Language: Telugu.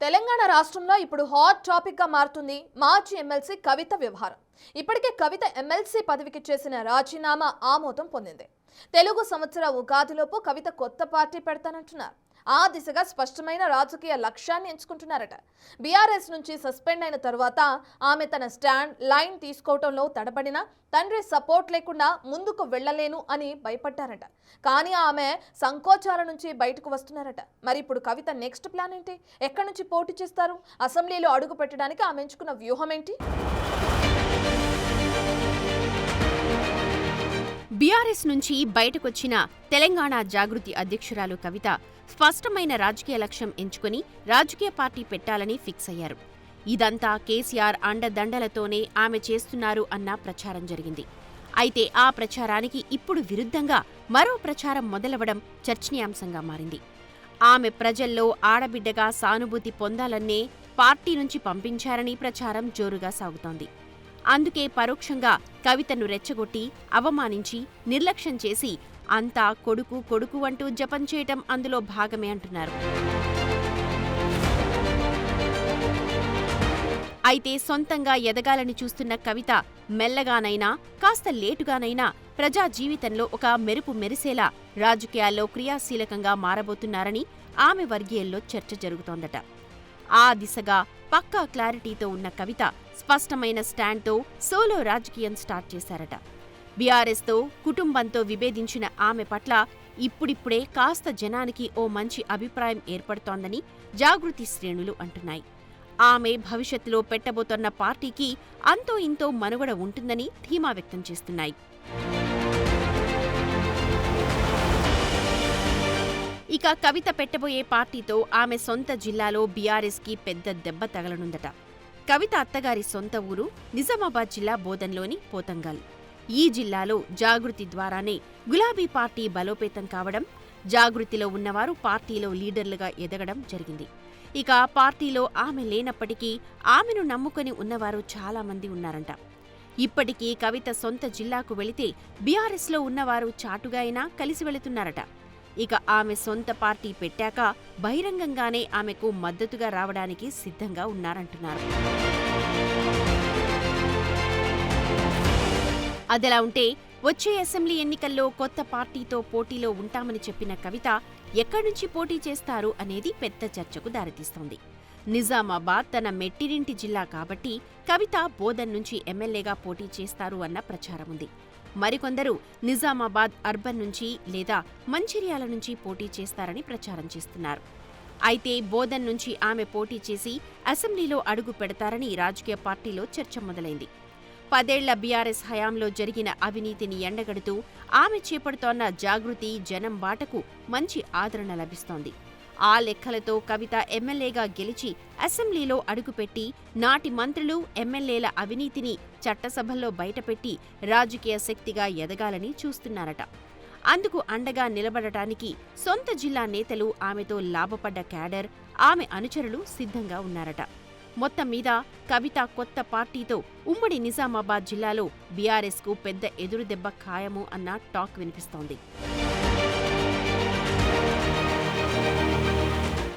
తెలంగాణ రాష్ట్రంలో ఇప్పుడు హాట్ టాపిక్ గా మారుతుంది మాజీ ఎమ్మెల్సీ కవిత వ్యవహారం. ఇప్పటికే కవిత ఎమ్మెల్సీ పదవికి చేసిన రాజీనామా ఆమోదం పొందింది. తెలుగు సంవత్సర ఉగాదిలోపు కవిత కొత్త పార్టీ పెడతానంటున్నారు. ఆ దిశగా స్పష్టమైన రాజకీయ లక్ష్యాన్ని ఎంచుకుంటున్నారట. బీఆర్ఎస్ నుంచి సస్పెండ్ అయిన తర్వాత ఆమె తన స్టాండ్ లైన్ తీసుకోవటంలో తడబడిన తండ్రి సపోర్ట్ లేకుండా ముందుకు వెళ్లలేను అని భయపడ్డారట. కానీ ఆమె సంకోచాల నుంచి బయటకు వస్తున్నారట. మరి ఇప్పుడు కవిత నెక్స్ట్ ప్లాన్ ఏంటి? ఎక్కడి నుంచి పోటీ చేస్తారు? అసెంబ్లీలో అడుగు పెట్టడానికి ఆమె ఎంచుకున్న వ్యూహం ఏంటి? బీఆర్ఎస్ నుంచి బయటకొచ్చిన తెలంగాణ జాగృతి అధ్యక్షురాలు కవిత స్పష్టమైన రాజకీయ లక్ష్యం ఎంచుకుని రాజకీయ పార్టీ పెట్టాలని ఫిక్స్ అయ్యారు. ఇదంతా కేసీఆర్ అండదండలతోనే ఆమె చేస్తున్నారు అన్న ప్రచారం జరిగింది. అయితే ఆ ప్రచారానికి ఇప్పుడు విరుద్ధంగా మరో ప్రచారం మొదలవడం చర్చనీయాంశంగా మారింది. ఆమె ప్రజల్లో ఆడబిడ్డగా సానుభూతి పొందాలన్నే పార్టీ నుంచి పంపించారని ప్రచారం జోరుగా సాగుతోంది. అందుకే పరోక్షంగా కవితను రెచ్చగొట్టి, అవమానించి, నిర్లక్ష్యం చేసి అంతా కొడుకు కొడుకు అంటూ జపం చేయటం అందులో భాగమే అంటున్నారు. అయితే సొంతంగా ఎదగాలని చూస్తున్న కవిత మెల్లగానైనా, కాస్త లేటుగానైనా ప్రజా జీవితంలో ఒక మెరుపు మెరిసేలా రాజకీయాల్లో క్రియాశీలకంగా మారబోతున్నారని ఆమె వర్గీయుల్లో చర్చ జరుగుతోందట. ఆ దిశగా పక్కా క్లారిటీతో ఉన్న కవిత స్పష్టమైన స్టాండ్తో సోలో రాజకీయం స్టార్ట్ చేశారట. బీఆర్ఎస్తో కుటుంబంతో విభేదించిన ఆమె పట్ల ఇప్పుడిప్పుడే కాస్త జనానికి ఓ మంచి అభిప్రాయం ఏర్పడుతోందని జాగృతి శ్రేణులు అంటున్నాయి. ఆమె భవిష్యత్తులో పెట్టబోతోన్న పార్టీకి అంతో ఇంతో మనుగడ ఉంటుందని ధీమా వ్యక్తం చేస్తున్నాయి. ఇక కవిత పెట్టబోయే పార్టీతో ఆమె సొంత జిల్లాలో బీఆర్ఎస్కి పెద్ద దెబ్బ తగలనుందట. కవిత అత్తగారి సొంత ఊరు నిజామాబాద్ జిల్లా బోధన్లోని పోతంగల్. ఈ జిల్లాలో జాగృతి ద్వారానే గులాబీ పార్టీ బలోపేతం కావడం, జాగృతిలో ఉన్నవారు పార్టీలో లీడర్లుగా ఎదగడం జరిగింది. ఇక పార్టీలో ఆమె లేనప్పటికీ ఆమెను నమ్ముకొని ఉన్నవారు చాలామంది ఉన్నారంట. ఇప్పటికీ కవిత సొంత జిల్లాకు వెళితే బీఆర్ఎస్లో ఉన్నవారు చాటుగా అయినా కలిసి వెళుతున్నారట. ఇక ఆమె సొంత పార్టీ పెట్టాక బహిరంగంగానే ఆమెకు మద్దతుగా రావడానికి సిద్ధంగా ఉన్నారంటున్నారు. అదలా ఉంటే వచ్చే అసెంబ్లీ ఎన్నికల్లో కొత్త పార్టీతో పోటీలో ఉంటామని చెప్పిన కవిత ఎక్కడి నుంచి పోటీ చేస్తారు అనేది పెద్ద చర్చకు దారితీస్తోంది. నిజామాబాద్ తన మెట్టినింటి జిల్లా కాబట్టి కవిత బోధన్ నుంచి ఎమ్మెల్యేగా పోటీ చేస్తారు అన్న ప్రచారం ఉంది. మరికొందరు నిజామాబాద్ అర్బన్ నుంచి లేదా మంచిర్యాల నుంచి పోటీ చేస్తారని ప్రచారం చేస్తున్నారు. అయితే బోధన్ నుంచి ఆమె పోటీ చేసి అసెంబ్లీలో అడుగు పెడతారని రాజకీయ పార్టీలో చర్చ మొదలైంది. 10 ఏళ్ల బీఆర్ఎస్ హయాంలో జరిగిన అవినీతిని ఎండగడుతూ ఆమె చేపడుతోన్న జాగృతి జనం బాటకు మంచి ఆదరణ లభిస్తోంది. ఆ లెక్కలతో కవిత ఎమ్మెల్యేగా గెలిచి అసెంబ్లీలో అడుగుపెట్టి నాటి మంత్రులు, ఎమ్మెల్యేల అవినీతిని చట్టసభల్లో బయటపెట్టి రాజకీయ శక్తిగా ఎదగాలని చూస్తున్నారట. అందుకు అండగా నిలబడటానికి సొంత జిల్లా నేతలు, ఆమెతో లాభపడ్డ క్యాడర్, ఆమె అనుచరులు సిద్ధంగా ఉన్నారట. మొత్తం మీద కవిత కొత్త పార్టీతో ఉమ్మడి నిజామాబాద్ జిల్లాలో బీఆర్ఎస్కు పెద్ద ఎదురుదెబ్బ ఖాయము అన్న టాక్ వినిపిస్తోంది.